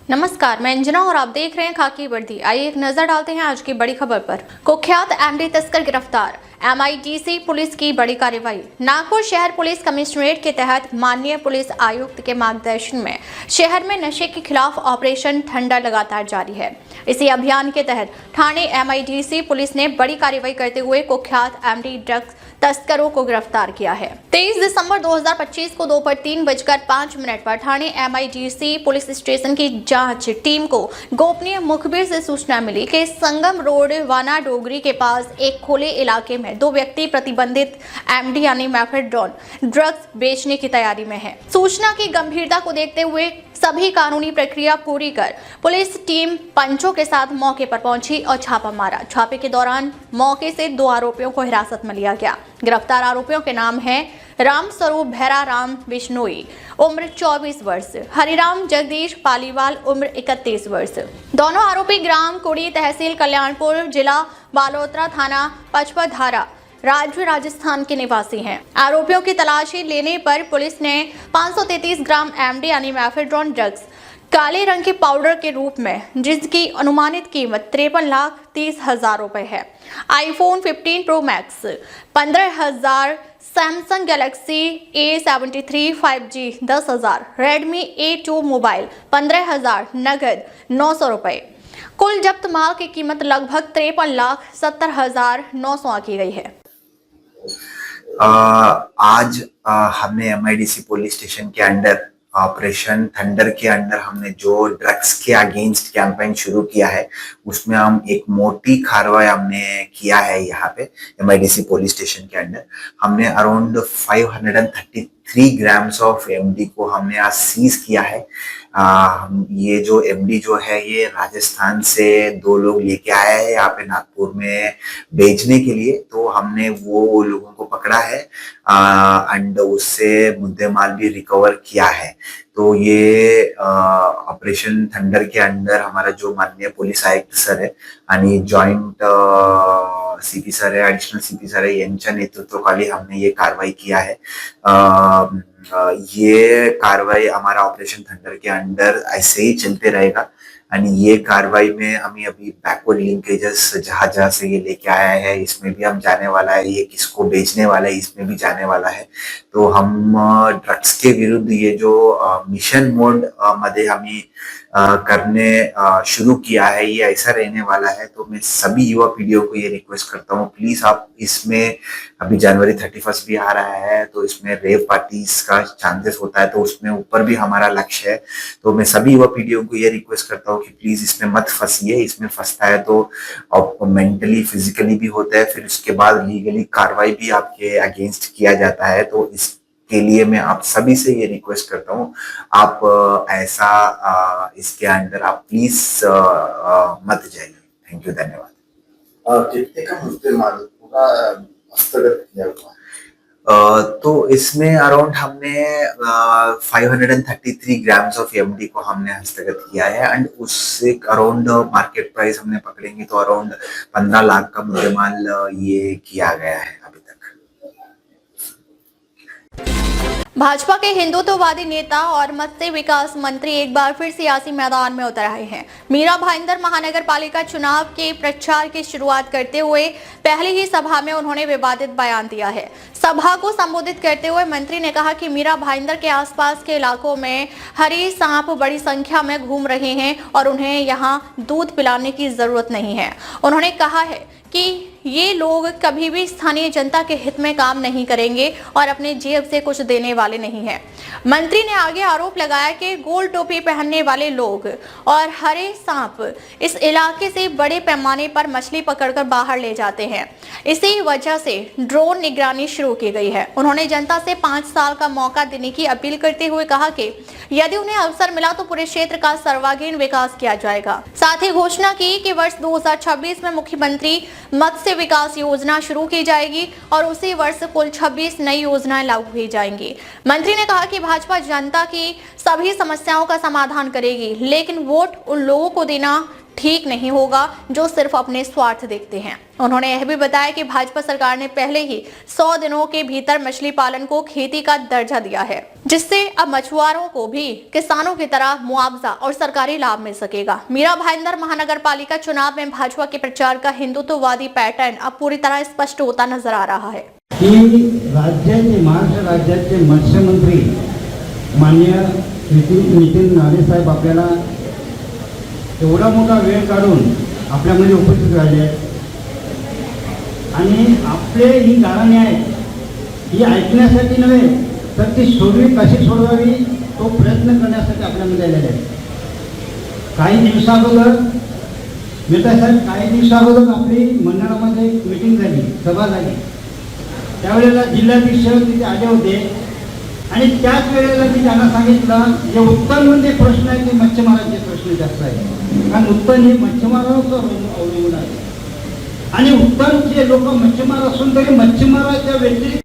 नमस्कार, मैं अंजना और आप देख रहे हैं खाकी वर्दी। आइए एक नजर डालते हैं आज की बड़ी खबर पर। कुख्यात एमडी तस्कर गिरफ्तार, एमआईडीसी पुलिस की बड़ी कार्रवाई। नागपुर शहर पुलिस कमिश्नरेट के तहत माननीय पुलिस आयुक्त के मार्गदर्शन में शहर में नशे के खिलाफ ऑपरेशन ठंडा लगातार जारी है। इसी अभियान के तहत थाने एमआईडीसी पुलिस ने बड़ी कार्रवाई करते हुए कुख्यात एमडी ड्रग्स तस्करों को गिरफ्तार किया है। 23 दिसंबर 2025 को दोपहर 3:05 पर थाने एमआईडीसी पुलिस स्टेशन की जांच टीम को गोपनीय मुखबिर से सूचना मिली कि संगम रोड वाना डोगरी के पास एक खुले इलाके में दो व्यक्ति प्रतिबंधित एमडी यानी मेफेड्रोन ड्रग्स बेचने की तैयारी में है। सूचना की गंभीरता को देखते हुए सभी कानूनी प्रक्रिया पूरी कर पुलिस टीम पंचों के साथ मौके पर पहुंची और छापा मारा। छापे के दौरान मौके से 2 आरोपियों को हिरासत में लिया गया। गिरफ्तार आरोपियों के नाम हैं राम स्वरूप भैरा राम बिश्नोई, उम्र 24 वर्ष, हरिराम जगदीश पालीवाल, उम्र 31 वर्ष। दोनों आरोपी ग्राम कुड़ी, तहसील कल्याणपुर, जिला बालोतरा, थाना पचपधारा, राज्य राजस्थान के निवासी हैं। आरोपियों की तलाशी लेने पर पुलिस ने 533 ग्राम एमडी यानी मेफेड्रोन ड्रग्स काले रंग के पाउडर के रूप में, जिसकी अनुमानित कीमत 53,30,000 रुपए है, iPhone 15 pro max 15,000, Samsung Galaxy A73 5G 10,000, Redmi A2 mobile 15,000, नगद 900 रुपए। कुल जब्त माल की कीमत लगभग 53,70,900 आंकी गई है। आज हमने एमआईडीसी पुलिस स्टेशन के अंडर ऑपरेशन थंडर के अंडर हमने जो ड्रग्स के अगेंस्ट कैंपेन शुरू किया है, उसमें हम एक मोटी कार्रवाई हमने किया है। यहाँ पे एमआईडीसी पुलिस स्टेशन के अंडर हमने अराउंड 533 ग्राम्स ऑफ एमडी को हमने आज सीज किया है। ये जो एमडी जो है ये राजस्थान से 2 लोग लेके आए हैं यहाँ पे नागपुर में बेचने के लिए। तो हमने वो लोगों को पकड़ा है एंड उससे मुद्देमाल भी रिकवर किया है। तो ये ऑपरेशन थंडर के अंदर हमारा जो माननीय पुलिस आयुक्त सर है आणि जॉइंट सीपी सर है, एडिशनल सीपी सर है, यांच्या नेतृत्वाखाली हमने ये कार्रवाई किया है। ये कार्रवाई हमारा ऑपरेशन थंडर के अंदर ऐसे ही चलते रहेगा। आणि ये कार्रवाई में हमें अभी बैकवर्ड लिंकेजेस जहां जहां से ये लेके आया है इसमें भी हम जाने वाला है, ये किसको बेचने वाला है इसमें भी जाने वाला है। तो हम ड्रग्स के विरुद्ध ये जो मिशन मोड मध्ये हमें करने शुरू किया है, ये ऐसा रहने वाला है। तो मैं सभी युवा पीढ़ियों को ये रिक्वेस्ट करता हूँ, प्लीज आप इसमें, अभी जनवरी 31 भी आ रहा है तो इसमें रेव पार्टीज का चांसेस होता है, तो उसमें ऊपर भी हमारा लक्ष्य है। तो मैं सभी युवा पीढ़ियों को ये रिक्वेस्ट करता हूँ कि प्लीज इसमें मत फंसिए। इसमें फंसता है तो आपको मेंटली फिजिकली भी होता है, फिर उसके बाद लीगली कार्रवाई भी आपके अगेंस्ट किया जाता है। तो इसके लिए मैं आप सभी से ये रिक्वेस्ट करता हूँ, आप ऐसा इसके अंदर आप प्लीज मत जाइए। थैंक यू, धन्यवाद। कितने का मुद्देमाल पूरा हस्तगत किया हुआ है? तो इसमें अराउंड हमने 533 ग्राम्स ऑफ एमडी को हमने हस्तगत किया है एंड उससे अराउंड मार्केट प्राइस हमने पकड़ेंगे तो अराउंड 15 लाख का मुद्देमाल ये किया गया है अभी तक। भाजपा के हिंदुत्ववादी नेता और मत्स्य विकास मंत्री एक बार फिर सियासी मैदान में उतर आए हैं। मीरा भाईंदर महानगर पालिका चुनाव के प्रचार की शुरुआत करते हुए पहली ही सभा में उन्होंने विवादित बयान दिया है। सभा को संबोधित करते हुए मंत्री ने कहा कि मीरा भाईंदर के आसपास के इलाकों में हरी सांप बड़ी संख्या में घूम रहे हैं और उन्हें यहां दूध पिलाने की जरूरत नहीं है। उन्होंने कहा है कि ये लोग कभी भी स्थानीय जनता के हित में काम नहीं करेंगे और अपने जेब से कुछ देने वाले नहीं हैं। मंत्री ने आगे आरोप लगाया कि गोल टोपी पहनने वाले लोग और हरे सांप इस इलाके से बड़े पैमाने पर मछली पकड़कर बाहर ले जाते हैं। इसी वजह से ड्रोन निगरानी शुरू की गई है। उन्होंने जनता से 5 साल का मौका देने की अपील करते हुए कहा कि यदि उन्हें अवसर मिला तो पूरे क्षेत्र का सर्वांगीण विकास किया जाएगा। साथ ही घोषणा की कि वर्ष 2026 में मुख्यमंत्री मत्स्य विकास योजना शुरू की जाएगी और उसी वर्ष कुल 26 नई योजनाएं लागू की जाएंगी। मंत्री ने कहा कि भाजपा जनता की सभी समस्याओं का समाधान करेगी, लेकिन वोट उन लोगों को देना ठीक नहीं होगा जो सिर्फ अपने स्वार्थ देखते हैं। उन्होंने यह भी बताया कि भाजपा सरकार ने पहले ही 100 दिनों के भीतर मछली पालन को खेती का दर्जा दिया है, जिससे अब मछुआरों को भी किसानों की तरह मुआवजा और सरकारी लाभ मिल सकेगा। मीरा भाईंदर महानगर पालिका चुनाव में भाजपा के प्रचार का हिंदुत्ववादी पैटर्न अब पूरी तरह स्पष्ट होता नजर आ रहा है की राज्याचे महाराष्ट्र राज्याचे मत्स्यमंत्री माननीय नितीन राणे साहेब आपल्याला एवढा मोठा वेळ काढून आपल्यामध्ये उपस्थित राहिले आहेत आणि आपले ही गाणी आहेत ही ऐकण्यासाठी नव्हे तर ती कशी सोडवावी तो प्रयत्न करण्यासाठी आपल्यामध्ये आलेले आहेत। काही दिवसाअगोदर मेहता साहेब काही दिवसाअगोदर आपली मंडळामध्ये एक मीटिंग झाली, सभा झाली। त्यावेळेला जिल्हाधीश तिथे आले होते आणि त्याच वेळेला मी त्यांना सांगितलं जे उत्पन्न प्रश्न आहे ते मच्छीमारांचे प्रश्न जास्त आहे, कारण उत्पन्न हे मच्छीमारांवर अवलंबून आहे आणि उत्पन्नचे लोक मच्छीमार असून तरी मच्छीमाराच्या व्यतिरिक्त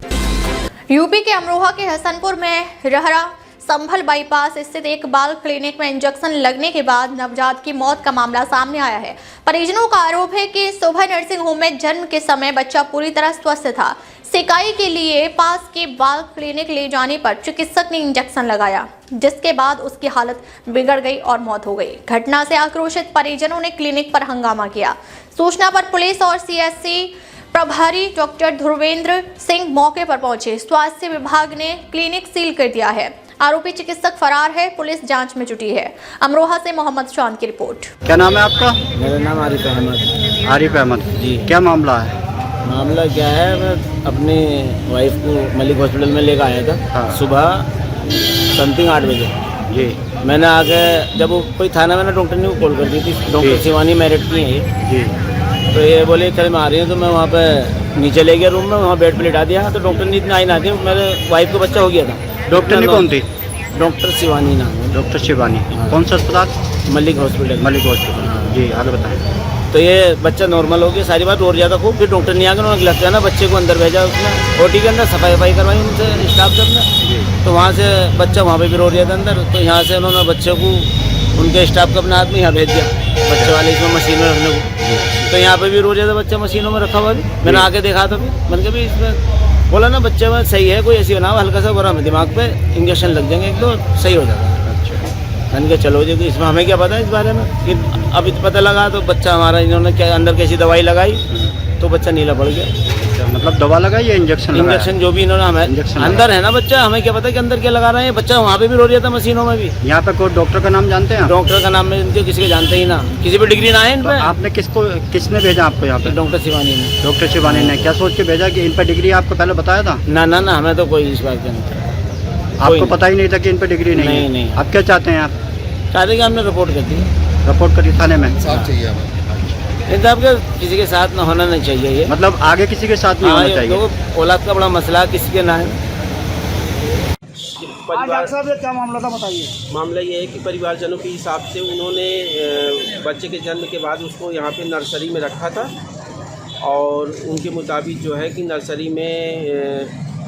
यूपी के अमरोहा के हसनपुर में रहरा संभल बाईपास स्थित एक बाल क्लिनिक में इंजेक्शन लगने के बाद नवजात की मौत का मामला सामने आया है। परिजनों का आरोप है कि सुबह नर्सिंग होम में जन्म के समय बच्चा पूरी तरह स्वस्थ था। सिकाई के लिए पास के बाल क्लिनिक ले जाने पर चिकित्सक ने इंजेक्शन लगाया, जिसके बाद उसकी हालत बिगड़ गई और मौत हो गई। घटना से आक्रोशित परिजनों ने क्लिनिक पर हंगामा किया। सूचना पर पुलिस और सीएससी प्रभारी डॉक्टर ध्रुवेंद्र सिंह मौके पर पहुंचे। स्वास्थ्य विभाग ने क्लिनिक सील कर दिया है। आरोपी चिकित्सक फरार है, पुलिस जांच में जुटी है। अमरोहा से मोहम्मद शान की रिपोर्ट। क्या नाम है आपका? मेरा नाम आरिफ अहमद। आरिफ अहमद जी, क्या मामला है? मामला क्या है, मैं अपनी वाइफ को मलिक हॉस्पिटल में लेकर आया था। हाँ। सुबह समथिंग 8 बजे जी मैंने आके जब वो कोई था ना, मैंने डॉक्टर ने कॉल कर दी थी। डॉक्टर शिवानी मेरठ की है ये। जी तो ये बोले चल मैं आ रही हूँ, तो मैं वहाँ पे नीचे ले गया रूम में, वहाँ बेड पे लिटा दिया। तो डॉक्टर ने इतना आई ना थी, मेरे वाइफ को बच्चा हो गया था। डॉक्टर ने कौन थी? डॉक्टर शिवानी नाम है। डॉक्टर शिवानी। हाँ। कौन सा अस्पताल? मलिक हॉस्पिटल। मलिक हॉस्पिटल। जी आगे बताएं। तो ये बच्चा नॉर्मल हो गया, सारी बात और ज़्यादा खूब। फिर डॉक्टर ने आकर उन्होंने लगता है ना बच्चे को अंदर भेजा, उसने ओटी के अंदर सफाई करवाई उनसे स्टाफ करना। तो वहाँ से बच्चा वहाँ पे भी रो रहा था अंदर। तो यहाँ से उन्होंने बच्चे को उनके स्टाफ को अपने हाथ में यहाँ भेज दिया, बच्चे वाले इसमें मशीन में रखने को। तो यहाँ पे भी रो रहा था बच्चा मशीनों में रखा हुआ भी। मैंने आके देखा था, मैंने कहा भी इसमें बोला ना बच्चे में सही है, कोई ऐसी बना हल्का सा बुरा में दिमाग पे इंजेक्शन लग जाएंगे एक तो सही हो जाएगा। मैंने कहा चलो जी, इसमें हमें क्या पता है इस बारे में। कि अभी पता लगा तो बच्चा हमारा इन्होंने क्या अंदर कैसी दवाई लगाई तो बच्चा नीला पड़ गया। मतलब दवा लगाई या इंजेक्शन? इंजेक्शन जो भी इन्होंने हमें अंदर है ना बच्चा, हमें क्या पता कि अंदर क्या लगा रहे हैं। बच्चा वहाँ पे भी रो रहा था मशीनों में भी। यहाँ पे कोई डॉक्टर का नाम जानते हैं? डॉक्टर का नाम में इनके किसी के जानते ही ना, किसी पे डिग्री ना है इन तो पे। आपने किसने भेजा आपको यहाँ पे? डॉक्टर शिवानी ने। डॉक्टर शिवानी ने क्या सोच के भेजा कि इन पर डिग्री? आपको पहले बताया था? ना ना ना, हमें तो कोई इस बात का नहीं। आपको पता ही नहीं था कि इन पर डिग्री नहीं है? नहीं। आप क्या चाहते हैं? आप चाहते कि हमने रिपोर्ट कर दी। रिपोर्ट करी थाने में? साफ चाहिए हमें। इंतजाम के किसी के साथ ना होना नहीं चाहिए ये। मतलब आगे किसी के साथ नहीं होना चाहिए। तो औलाद का बड़ा मसला किसी के ना है। डॉक्टर साहब क्या मामला था बताइए। मामला ये है कि परिवारजनों के हिसाब से उन्होंने बच्चे के जन्म के बाद उसको यहाँ पे नर्सरी में रखा था और उनके मुताबिक जो है कि नर्सरी में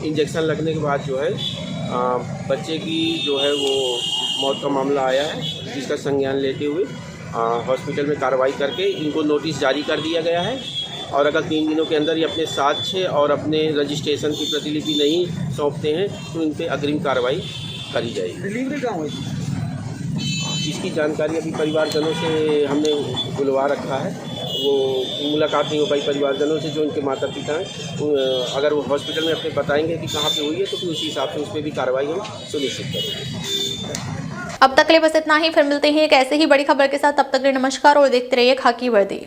इंजेक्शन लगने के बाद जो है बच्चे की जो है वो मौत का मामला आया है, जिसका संज्ञान लेते हुए हॉस्पिटल में कार्रवाई करके इनको नोटिस जारी कर दिया गया है और अगर 3 दिनों के अंदर ये अपने साक्ष्य और अपने रजिस्ट्रेशन की प्रतिलिपि नहीं सौंपते हैं तो इन पे अग्रिम कार्रवाई करी जाएगी। डिलीवरी कहाँ हुई? इसकी जानकारी अभी परिवारजनों से हमने बुलवा रखा है। वो मुलाकात नहीं हो पाई परिवारजनों से, जो इनके माता पिता हैं। अगर वो हॉस्पिटल में अपने बताएंगे कि कहाँ पे हुई है तो फिर उसी हिसाब से उस पर भी कार्रवाई हम सुनिश्चित करेंगे। अब तक के लिए बस इतना ही, फिर मिलते हैं एक ऐसे ही बड़ी खबर के साथ। तब तक के लिए नमस्कार और देखते रहिए खाकी वर्दी।